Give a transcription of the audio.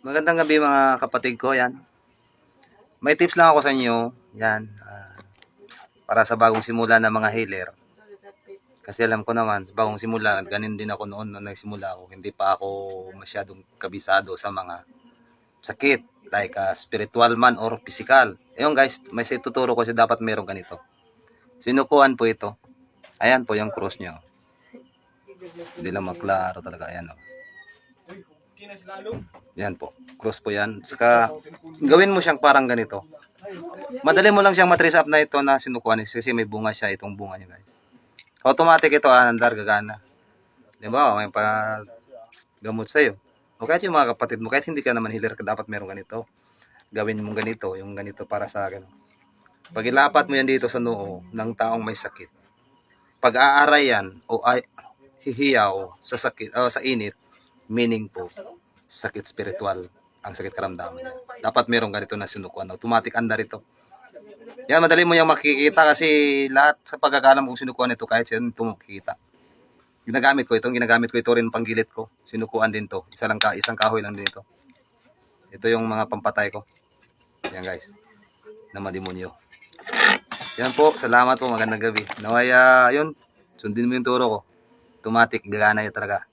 Magandang gabi mga kapatid ko, yan. May tips lang ako sa inyo, yan. Para sa bagong simula ng mga healer. Kasi alam ko naman, sa bagong simula, ganin din ako noon nung nagsimula ako. Hindi pa ako masyadong kabisado sa mga sakit. Like spiritual man or physical. Ayun guys, may tuturo ko siya dapat meron ganito. Sinukuan po ito. Ayan po yung cross nyo. Hindi lang maklaro talaga. Ayan o. Yan po. Cross po yan. Saka gawin mo siyang parang ganito. Madali mo lang siyang matrace up na ito na sinukuan kasi may bunga siya, itong bunga niya guys. Automatic ito andar gagana. Di ba? May pa gamot sa'yo. O kahit yung mga kapatid mo, kahit hindi ka naman healer, dapat meron ganito. Gawin mo ganito, yung ganito para sa akin. Pag ilapat mo yan dito sa noo ng taong may sakit, pag aaray yan o ay, hihiyaw sa sakit o sa init, meaning po sakit spiritual ang sakit karamdaman. Dapat meron ganito na sinukuan. Automatic andar ito. Yan, madali mo yung makikita kasi lahat sa pagkakalam kong sinukuan ito kahit saan ito makikita. Ginagamit ko ito rin panggilit ko. Sinukuan din to. Isang kahoy lang din ito. Ito yung mga pampatay ko. Yan guys. Na mademonyo. Yan po, salamat po, magandang gabi. Naway, yun, sundin mo yung turo ko. Automatic, gagana yun talaga.